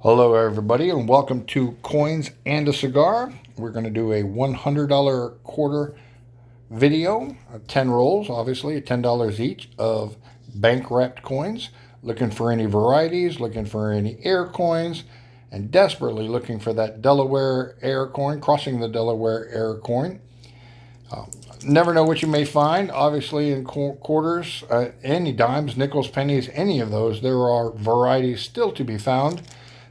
Hello everybody and welcome to Coins and a Cigar. We're going to do a $100 quarter video, 10 rolls, obviously at $10 each, of bank wrapped coins. Looking for any varieties, looking for any air coins, and desperately looking for that Delaware air coin, crossing the Delaware air coin. Never know what you may find. Obviously in quarters, any dimes, nickels, pennies, any of those, there are varieties still to be found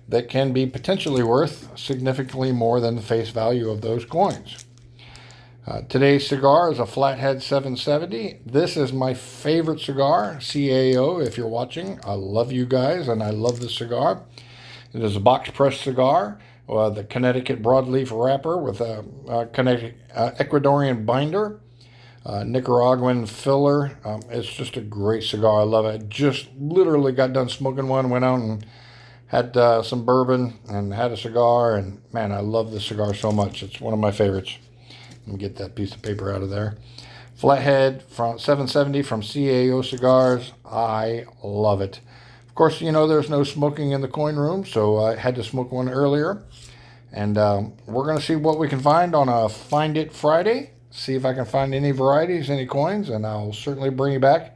that can be potentially worth significantly more than the face value of those coins. Today's cigar is a Flathead 770. This is my favorite cigar, CAO, if you're watching. I love you guys and I love this cigar. It is a box press cigar, the Connecticut broadleaf wrapper with a Ecuadorian binder, Nicaraguan filler. It's just a great cigar. I love it. Just literally got done smoking one, went out and had some bourbon and had a cigar, and man, I love this cigar so much. It's one of my favorites. Let me get that piece of paper out of there. Flathead from 770 from CAO Cigars. I love it. Of course, you know there's no smoking in the coin room, so I had to smoke one earlier. And we're going to see what we can find on a Find It Friday. See if I can find any varieties, any coins, and I'll certainly bring you back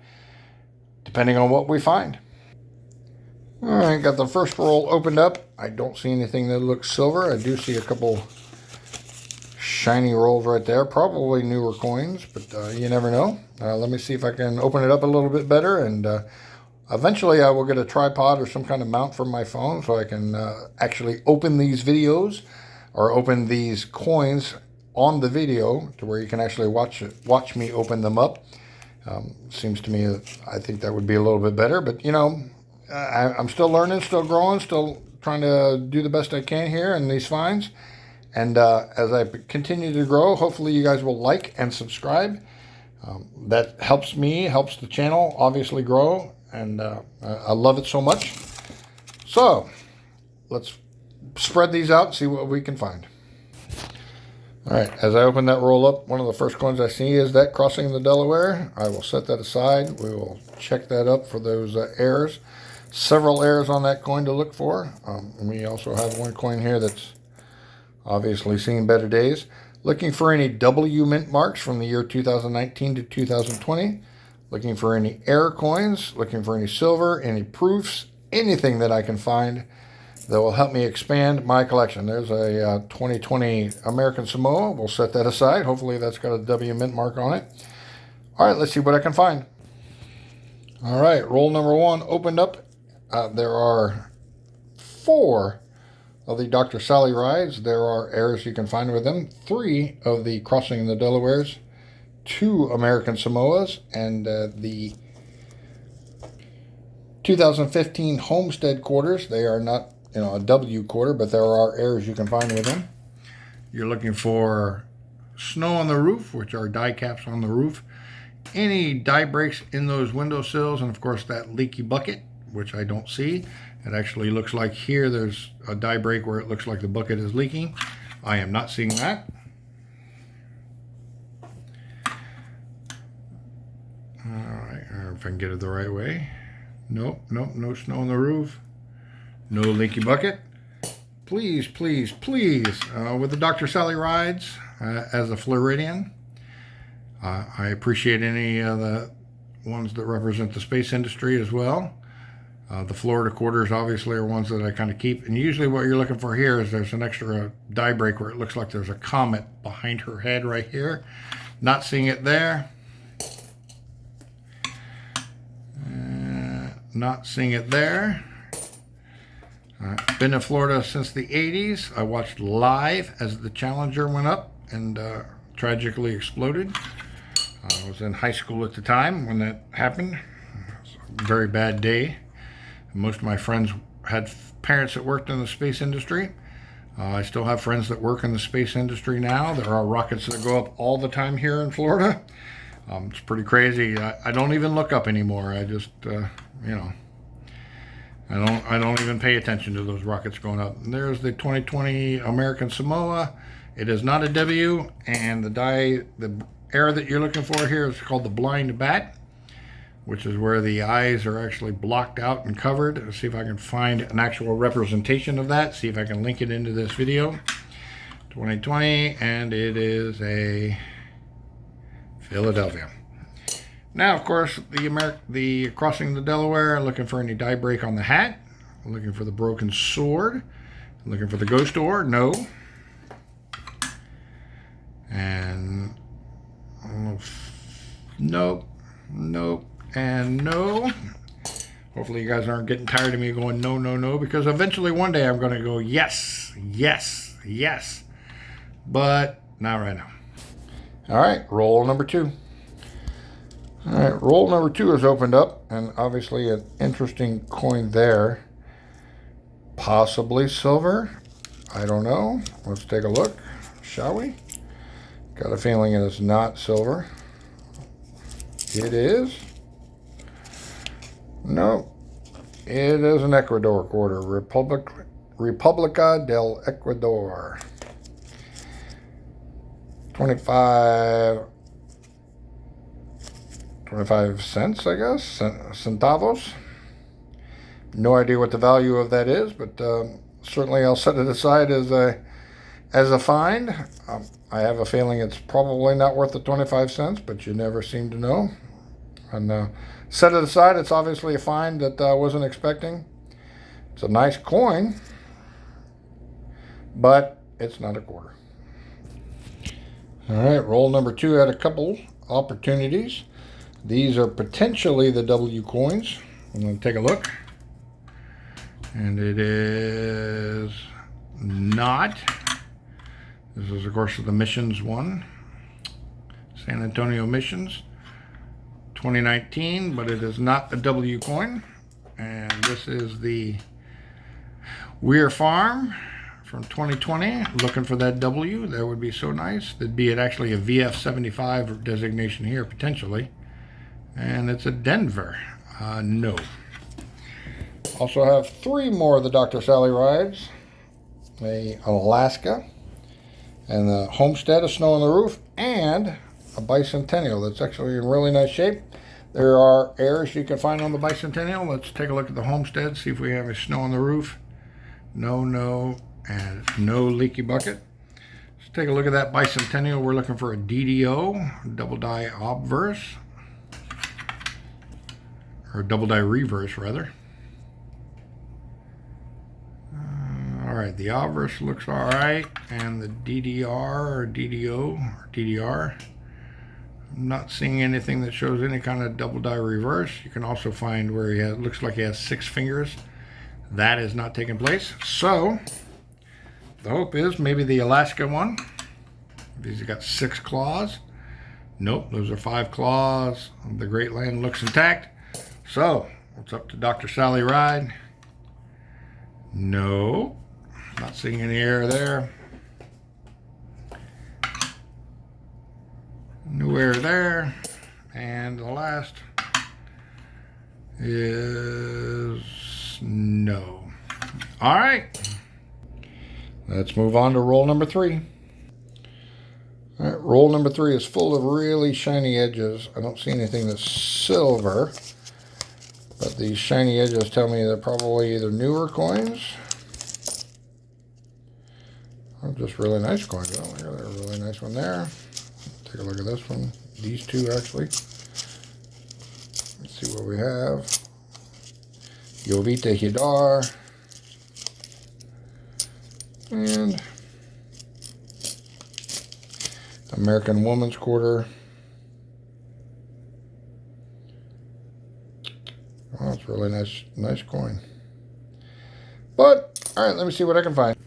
depending on what we find. All right, got the first roll opened up. I don't see anything that looks silver. I do see a couple shiny rolls right there. Probably newer coins, but you never know. Let me see if I can open it up a little bit better. And eventually I will get a tripod or some kind of mount for my phone so I can actually open these videos or open these coins on the video to where you can actually watch me open them up. Seems to me that I think that would be a little bit better, but you know, I'm still learning, still growing, still trying to do the best I can here in these finds. And as I continue to grow, hopefully you guys will like and subscribe. That helps me, helps the channel obviously grow, and I love it so much. So let's spread these out and see what we can find. All right, as I open that roll up, one of the first coins I see is that Crossing the Delaware. I will set that aside. We will check that up for those errors. Several errors on that coin to look for. We also have one coin here that's obviously seen better days. Looking for any W mint marks from the year 2019 to 2020. Looking for any error coins. Looking for any silver, any proofs, anything that I can find that will help me expand my collection. There's a 2020 American Samoa. We'll set that aside. Hopefully that's got a W mint mark on it. All right, let's see what I can find. All right, roll number one opened up. There are 4 of the Dr. Sally rides. There are errors you can find with them. 3 of the Crossing the Delawares, 2 American Samoas, and the 2015 Homestead quarters. They are not, you know, a W quarter, but there are errors you can find with them. You're looking for snow on the roof, which are die caps on the roof. Any die breaks in those windowsills, and of course that leaky bucket, which I don't see. It actually looks like here there's a die break where it looks like the bucket is leaking. I am not seeing that. All right, if I can get it the right way. Nope, no snow on the roof. No leaky bucket. Please, please, please, with the Dr. Sally rides as a Floridian, I appreciate any of the ones that represent the space industry as well. The Florida quarters obviously are ones that I kind of keep. And usually what you're looking for here is there's an extra die break where it looks like there's a comet behind her head right here. Not seeing it there. Not seeing it there. I've been in Florida since the 80s. I watched live as the Challenger went up and tragically exploded. I was in high school at the time when that happened. It was a very bad day. Most of my friends had parents that worked in the space industry. I still have friends that work in the space industry now. There are rockets that go up all the time here in Florida. It's pretty crazy. I don't even look up anymore. I just, you know, I don't even pay attention to those rockets going up. And there's the 2020 American Samoa. It is not a W, and the error that you're looking for here is called the blind bat. which is where the eyes are actually blocked out and covered. Let's see if I can find an actual representation of that. See if I can link it into this video. 2020, and it is a Philadelphia. Now, of course, the crossing the Delaware, looking for any die break on the hat, looking for the broken sword, looking for the ghost ore, no. And nope, nope, and no. Hopefully you guys aren't getting tired of me going no, no, no, because eventually one day I'm going to go yes, yes, yes. But not right now. All right, roll number 2. All right, roll number 2 is opened up, and obviously an interesting coin there. Possibly silver. I don't know. Let's take a look, shall we? Got a feeling it is not silver. It is. No, it is an Ecuador quarter. República del Ecuador. 25 cents, I guess, centavos. No idea what the value of that is, but certainly I'll set it aside as a find. I have a feeling it's probably not worth the 25 cents, but you never seem to know. And set it aside. It's obviously a find that I wasn't expecting. It's a nice coin, but it's not a quarter. All right, roll number 2 had a couple opportunities. These are potentially the W coins. I'm going to take a look. And it is not. This is, of course, the Missions one. San Antonio Missions 2019, but it is not the W coin. And this is the Weir Farm from 2020. Looking for that W. That would be so nice. That'd be actually a VF75 designation here, potentially. And it's a Denver. No. Also have 3 more of the Dr. Sally rides. A Alaska, and the Homestead, a Snow on the Roof, and a Bicentennial that's actually in really nice shape. There are errors you can find on the Bicentennial. Let's take a look at the Homestead, see if we have a Snow on the Roof. No, no, and no leaky bucket. Let's take a look at that Bicentennial. We're looking for a DDO, double die obverse, or double die reverse rather. All right, the obverse looks all right, and the DDR or DDO or DDR, I'm not seeing anything that shows any kind of double die reverse. You can also find where he has, looks like he has 6 fingers. That is not taking place. So the hope is maybe the Alaska one. These have got 6 claws. Nope, those are 5 claws. The Great Land looks intact. So it's up to Dr. Sally ride. No, not seeing any error there. No error there. And the last is no. All right. Let's move on to roll number 3. All right, roll number 3 is full of really shiny edges. I don't see anything that's silver, but these shiny edges tell me they're probably either newer coins or just really nice coins. Oh, there's a really nice one there. Take a look at this one. These 2 actually. Let's see what we have. Jovita Hidar. And American Woman's Quarter. Oh, it's a really nice coin. But, all right, let me see what I can find.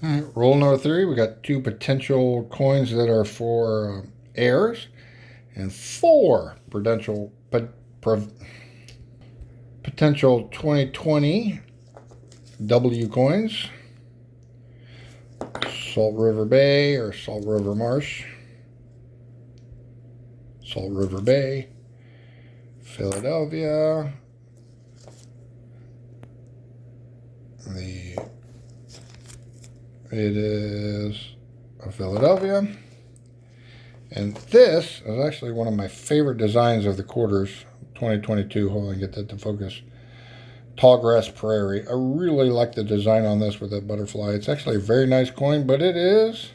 All right, roll number 3. We got 2 potential coins that are for heirs, and 4 potential 2020 W coins. Salt River Bay or Salt River Marsh. Salt River Bay. Philadelphia. It is a Philadelphia. And this is actually one of my favorite designs of the quarters, 2022. Hold on, get that to focus. Tallgrass Prairie. I really like the design on this with that butterfly. It's actually a very nice coin, but it is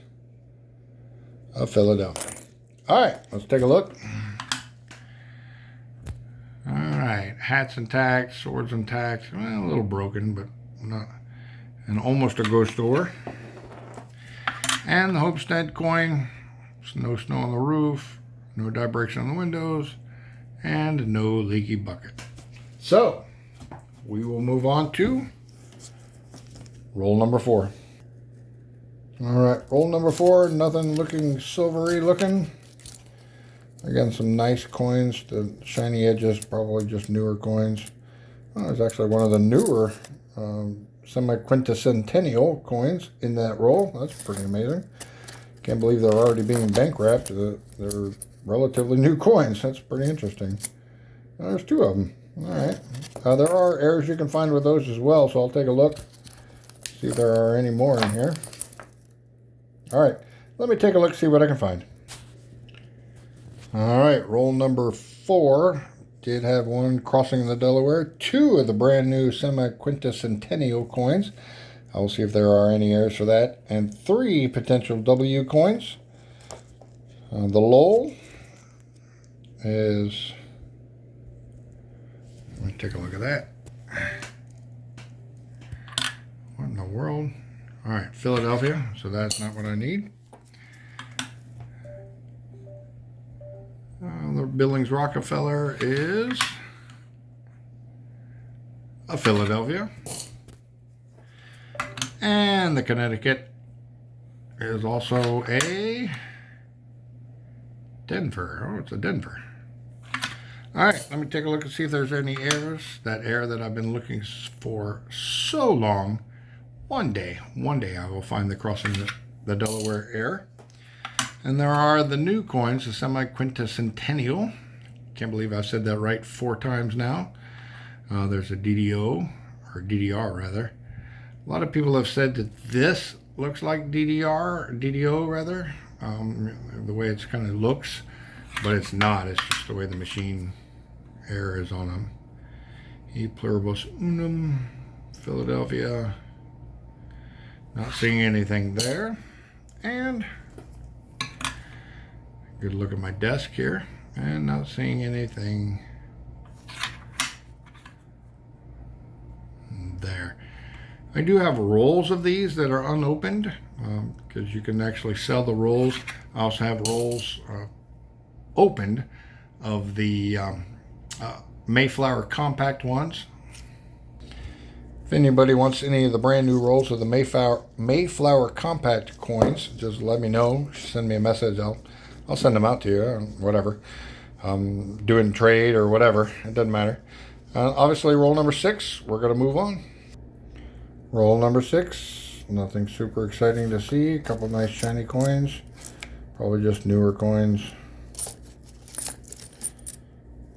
a Philadelphia. All right, let's take a look. All right, hats intact, swords intact. Well, a little broken, but not. And almost a ghost ore. And the Homestead coin. No snow on the roof, no die breaks on the windows, and no leaky bucket. So we will move on to roll number 4. All right, roll number 4. Nothing looking silvery looking. Again, some nice coins. The shiny edges, probably just newer coins. Oh, it's actually one of the newer semi-quinticentennial coins in that roll. That's pretty amazing. Can't believe they're already being bank wrapped. They're relatively new coins. That's pretty interesting. There's 2 of them. All right. There are errors you can find with those as well, so I'll take a look. See if there are any more in here. All right. Let me take a look, see what I can find. All right. Roll number 4 did have one crossing the Delaware. 2 of the brand new semi-quinticentennial coins. I'll see if there are any errors for that. And 3 potential W coins. The Lowell is... Let me take a look at that. What in the world? All right, Philadelphia. So that's not what I need. The Billings Rockefeller is a Philadelphia. And the Connecticut is also a Denver. Oh, it's a Denver. All right, let me take a look and see if there's any errors. That error that I've been looking for so long. One day I will find the crossing the Delaware error. And there are the new coins, the semi-quinticentennial. Can't believe I've said that right 4 times now. There's a DDO, or DDR rather. A lot of people have said that this looks like DDO rather, the way it's kind of looks, but it's not. It's just the way the machine error is on them. E pluribus unum, Philadelphia. Not seeing anything there. And good look at my desk here, and not seeing anything there. I do have rolls of these that are unopened because you can actually sell the rolls. I also have rolls opened of the Mayflower compact ones. If anybody wants any of the brand new rolls of the Mayflower compact coins, just let me know. Send me a message. I'll send them out to you, whatever. Doing trade or whatever, it doesn't matter. Obviously, roll number 6, we're going to move on. Roll number 6, nothing super exciting to see. A couple nice shiny coins, probably just newer coins.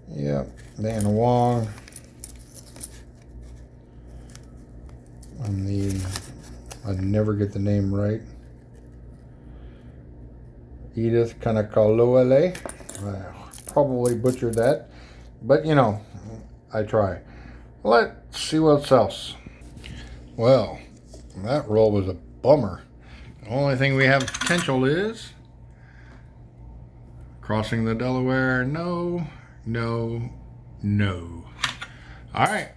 Yep, Dan Wong. I never get the name right. Edith Kanakaluele. I probably butchered that, but you know, I try. Let's see what else. Well, that roll was a bummer. The only thing we have potential is crossing the Delaware. No, no, no. All right.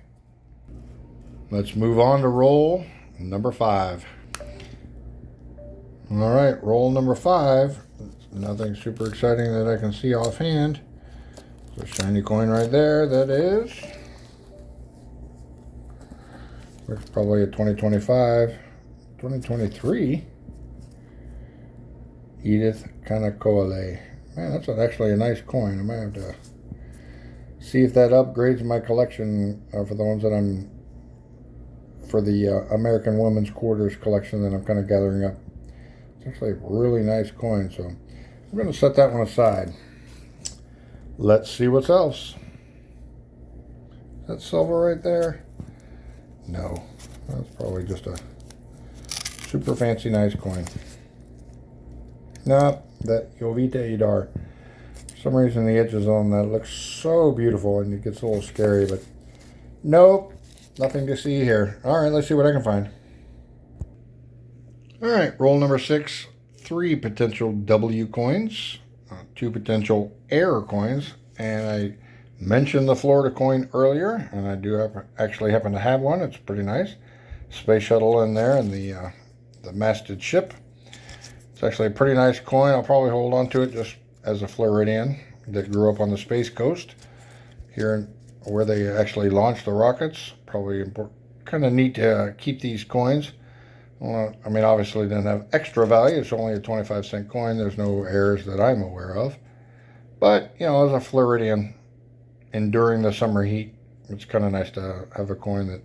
Let's move on to roll number 5. All right, roll number 5. Nothing super exciting that I can see offhand. There's a shiny coin right there. That is. It's probably a 2025. 2023. Edith Kanakaluele. Man, that's actually a nice coin. I might have to see if that upgrades my collection for the ones that I'm for the American Women's Quarters collection that I'm kind of gathering up. It's actually a really nice coin, so I'm going to set that one aside. Let's see what's else. Is that silver right there? No, that's probably just a super fancy nice coin. Nope, that Jovita Idar. some reason the edges on that look so beautiful and it gets a little scary, but nope, nothing to see here. All right, let's see what I can find. All right, roll number 6, 3 potential W coins, 2 potential air coins, and I mentioned the Florida coin earlier, and I do actually happen to have one. It's pretty nice. Space shuttle in there and the masted ship. It's actually a pretty nice coin. I'll probably hold on to it just as a Floridian that grew up on the Space Coast here where they actually launched the rockets. Probably kind of neat to keep these coins. Well, I mean, obviously it doesn't have extra value. It's only a 25-cent coin. There's no errors that I'm aware of. But, you know, as a Floridian enduring the summer heat, it's kind of nice to have a coin that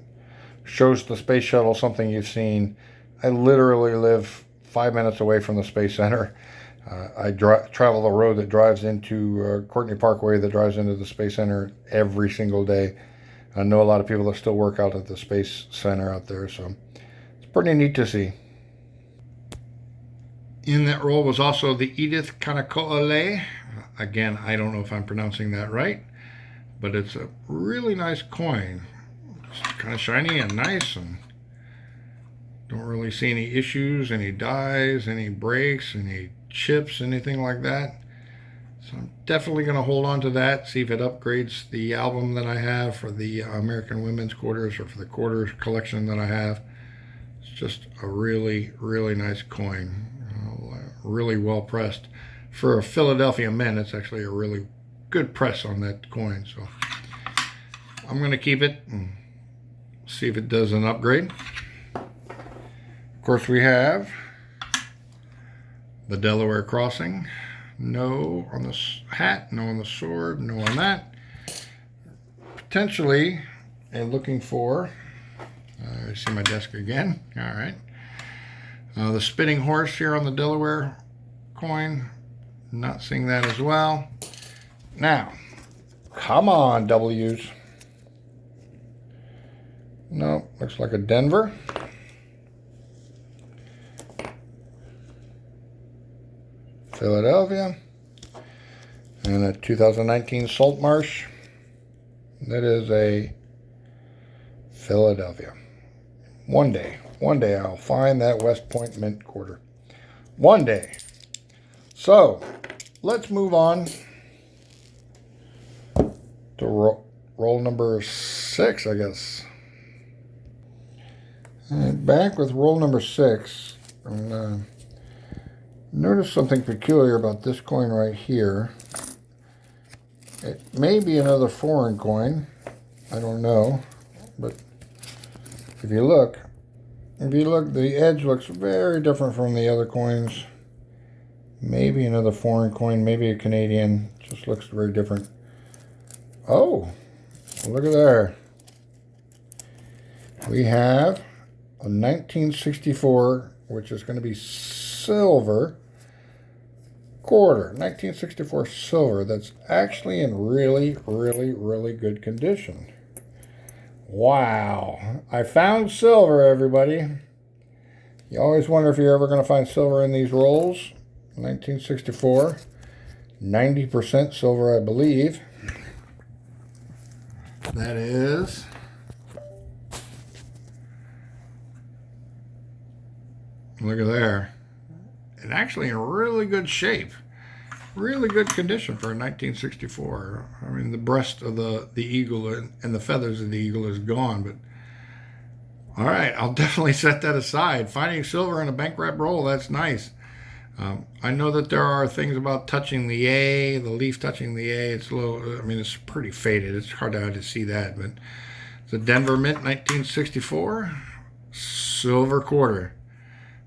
shows the space shuttle, something you've seen. I literally live 5 minutes away from the Space Center. I travel the road that drives into Courtney Parkway, that drives into the Space Center every single day. I know a lot of people that still work out at the Space Center out there, so it's pretty neat to see. In that roll was also the Edith Kanako'ole. Again, I don't know if I'm pronouncing that right, but it's a really nice coin. It's kind of shiny and nice, and don't really see any issues, any dies, any breaks, any chips, anything like that. So I'm definitely going to hold on to that, see if it upgrades the album that I have for the American Women's Quarters, or for the quarters collection that I have. It's just a really, really nice coin. Really well pressed. For a Philadelphia men, it's actually a really good press on that coin. So I'm going to keep it and see if it does an upgrade. Of course, we have the Delaware Crossing. No on the hat, no on the sword, no on that. Potentially, and looking for, I see my desk again. All right. The spinning horse here on the Delaware coin. Not seeing that as well. Now, come on, W's. No, looks like a Denver. Philadelphia. And a 2019 Saltmarsh. That is a Philadelphia. One day I'll find that West Point Mint quarter. One day. So, let's move on to roll number 6, I guess. And back with roll number 6. And, notice something peculiar about this coin right here. It may be another foreign coin. I don't know. But if you look, the edge looks very different from the other coins. Maybe another foreign coin, maybe a Canadian. Just looks very different. Oh, look at there. We have a 1964, which is going to be silver quarter. 1964 silver. That's actually in really, really, really good condition. Wow. I found silver, everybody. You always wonder if you're ever going to find silver in these rolls. 1964. 90% silver, I believe. That is... Look at there. And actually in really good shape. Really good condition for a 1964. I mean, the breast of the eagle and the feathers of the eagle is gone, but all right, I'll definitely set that aside. Finding silver in a bank wrap roll, that's nice. I know that there are things about touching the A, the leaf touching the A. It's a little, I mean, it's pretty faded. It's hard to see that, but the Denver Mint 1964 silver quarter.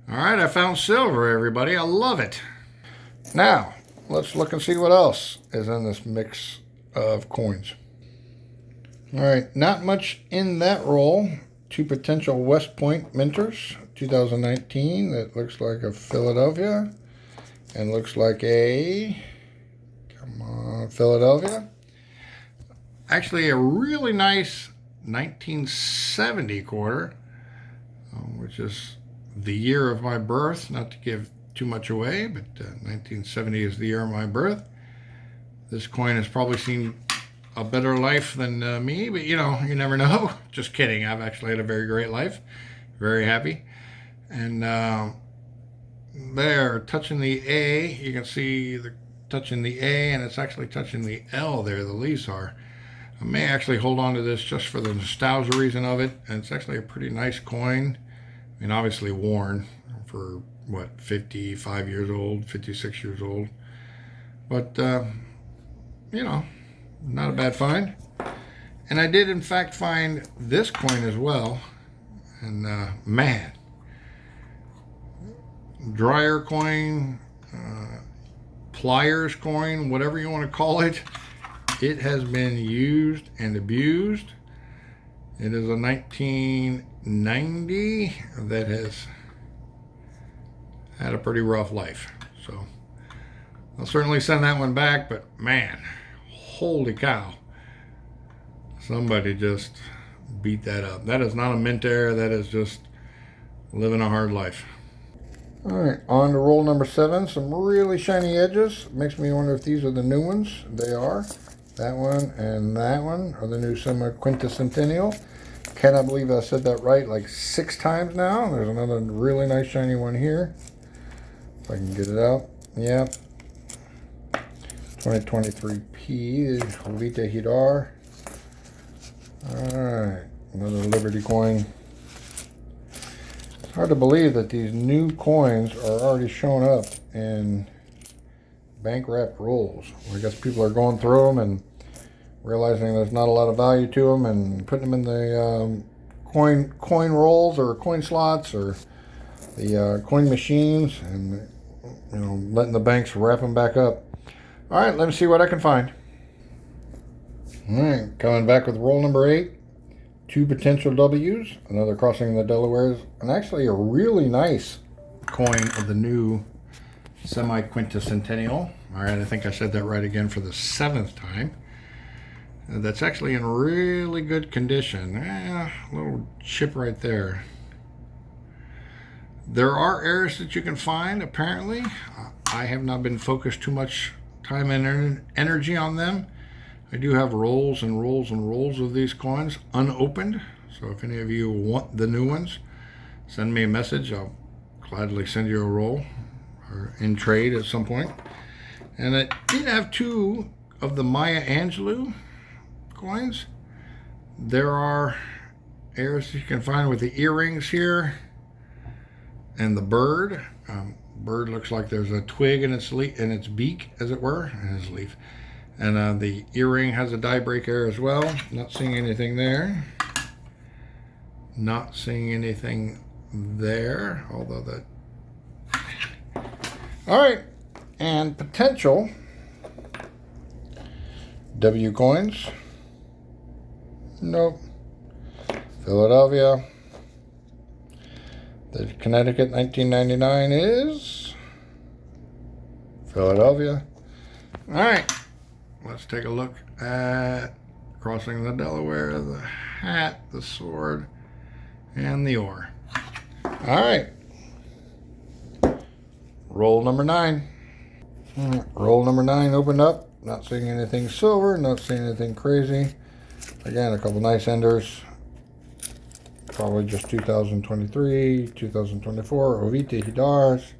All right, I found silver, everybody. I love it. Now, let's look and see what else is in this mix of coins. All right, not much in that roll. 2 potential West Point Minters, 2019. That looks like a Philadelphia. And looks like a, come on, Philadelphia. Actually, a really nice 1970 quarter, which is the year of my birth. Not to give too much away, but 1970 is the year of my birth. This coin has probably seen a better life than me, but you know, you never know. Just kidding. I've actually had a very great life. Very happy. And there, touching the A, you can see the touching the A, and it's actually touching the L there, the leaves are. I may actually hold on to this just for the nostalgia reason of it, and it's actually a pretty nice coin. I mean, obviously worn for, what, 55 years old, 56 years old. But, you know, not a bad find. And I did, in fact, find this coin as well. And, man, dryer coin, pliers coin, whatever you want to call it. It has been used and abused. It is a 1990 that has had a pretty rough life. So I'll certainly send that one back, but man, holy cow. Somebody just beat that up. That is not a mint error. That is just living a hard life. All right, on to roll number 7. Some really shiny edges. Makes me wonder if these are the new ones. They are. That one and that one are the new semi-quinticentennial. Cannot believe I said that right like 6 times now. There's another really nice shiny one here. If I can get it out. Yeah. 2023P, Jovita Hidar. Alright, another Liberty coin. It's hard to believe that these new coins are already showing up in bank wrap rolls. I guess people are going through them and realizing there's not a lot of value to them and putting them in the coin rolls or coin slots or the coin machines, and you know, letting the banks wrap them back up. All right, let me see what I can find. All right, coming back with roll number 8. 2 potential W's, another crossing the Delawares, and actually a really nice coin of the new semi-quinticentennial. All right, I think I said that right again for the 7th time. That's actually in really good condition. A little chip right there. There are errors that you can find, apparently. I have not been focused too much time and energy on them. I do have rolls and rolls and rolls of these coins unopened. So if any of you want the new ones, send me a message. I'll gladly send you a roll or in trade at some point. And I did have 2 of the Maya Angelou coins. There are errors you can find with the earrings here and the bird. Bird looks like there's a twig in its beak, as it were, and its leaf. And the earring has a die break error as well. Not seeing anything there. Not seeing anything there, although that. All right, and potential W coins. Nope. Philadelphia. The Connecticut 1999 is Philadelphia. All right. Let's take a look at crossing the Delaware, the hat, the sword, and the oar. All right. Roll number 9. Roll number 9 opened up. Not seeing anything silver, not seeing anything crazy. Again, a couple nice enders. Probably just 2023, 2024, Jovita Hidars.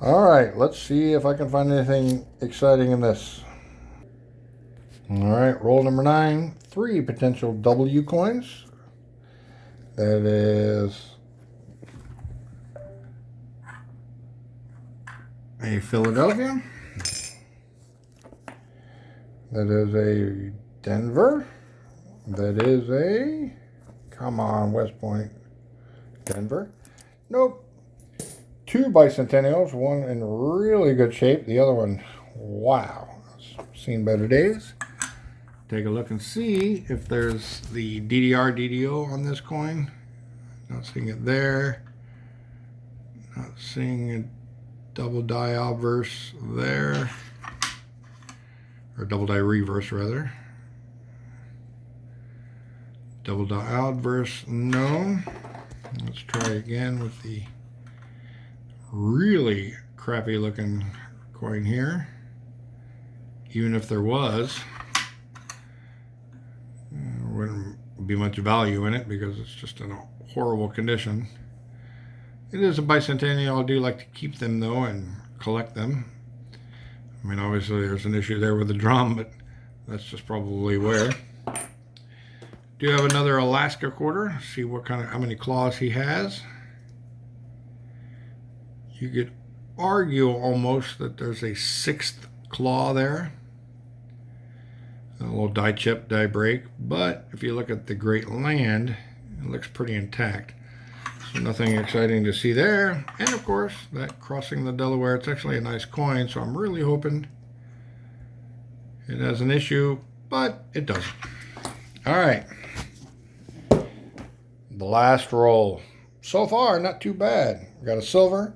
All right, let's see if I can find anything exciting in this. All right, roll number 9. 3 potential W coins. That is a Philadelphia. That is a Denver. That is a, come on, West Point, Denver. Nope. 2 bicentennials, one in really good shape. The other one, wow, seen better days. Take a look and see if there's the DDR DDO on this coin. Not seeing it there. Not seeing a double die obverse there. Or double die reverse, rather. Double die obverse, no. Let's try again with the really crappy looking coin here. even if there was, there wouldn't be much value in it because it's just in a horrible condition. It is a bicentennial. I do like to keep them though and collect them. I mean, obviously there's an issue there with the drum, but that's just probably where. Do have another Alaska quarter. See how many claws he has. You could argue almost that there's a 6th claw there. A little die chip, die break. But if you look at the Great Land, it looks pretty intact. So nothing exciting to see there. And of course, that crossing the Delaware, it's actually a nice coin, so I'm really hoping it has an issue, but it doesn't. All right. The last roll. So far, not too bad. We got a silver.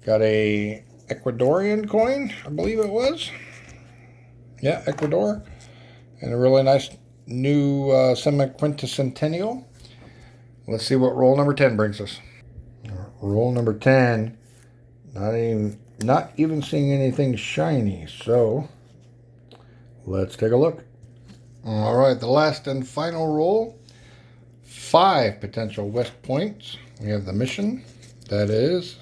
Got a Ecuadorian coin, I believe it was. Yeah, Ecuador. And a really nice new semi-quinticentennial. Let's see what roll number 10 brings us. Roll number 10. Not even seeing anything shiny. So, let's take a look. All right, the last and final roll. 5 potential West Points. We have the Mission. That is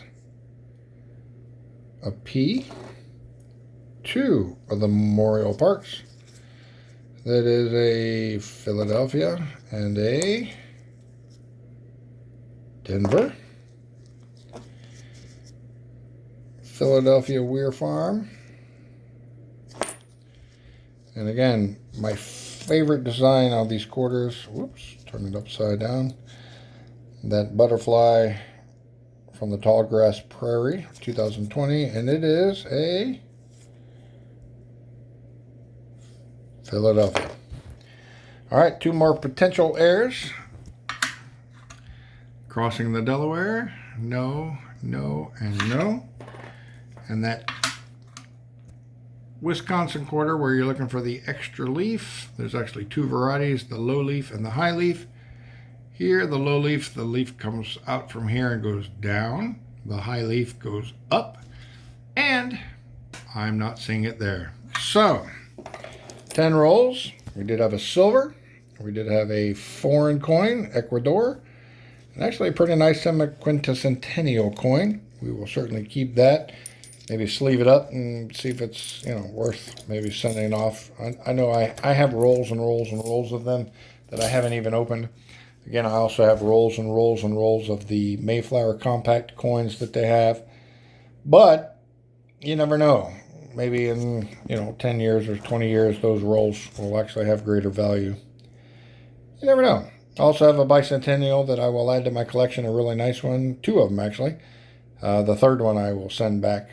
a P. 2 of the Memorial Parks. That is a Philadelphia and a Denver. Philadelphia Weir Farm. And again, my favorite design of these quarters. Whoops, turn it upside down. That butterfly from the Tallgrass Prairie, 2020, and it is a Philadelphia. All right, 2 more potential heirs. Crossing the Delaware, no, no, and no. And that Wisconsin quarter where you're looking for the extra leaf. There's actually 2 varieties, the low leaf and the high leaf. Here, the low leaf, the leaf comes out from here and goes down. The high leaf goes up. And I'm not seeing it there. So, 10 rolls. We did have a silver. We did have a foreign coin, Ecuador. And actually a pretty nice semi-quinticentennial coin. We will certainly keep that. Maybe sleeve it up and see if it's, worth maybe sending off. I know I have rolls and rolls and rolls of them that I haven't even opened. Again, I also have rolls and rolls and rolls of the Mayflower compact coins that they have. But you never know. Maybe in, 10 years or 20 years, those rolls will actually have greater value. You never know. I also have a bicentennial that I will add to my collection, a really nice one. 2 of them, actually. The third one I will send back.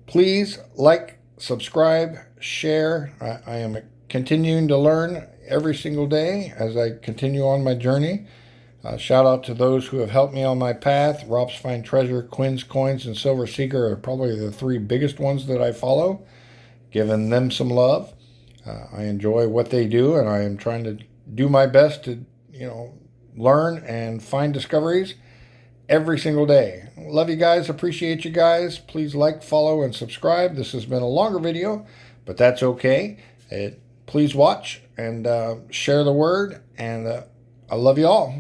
Please like, subscribe, share. I am continuing to learn every single day as I continue on my journey. Shout out to those who have helped me on my path. Rob's Fine Treasure, Quinn's Coins, and Silver Seeker are probably the 3 biggest ones that I follow. Giving them some love. I enjoy what they do, and I am trying to do my best to, learn and find discoveries every single day. Love you guys. Appreciate you guys. Please like, follow, and subscribe. This has been a longer video, but that's okay. Please watch and share the word, and I love you all.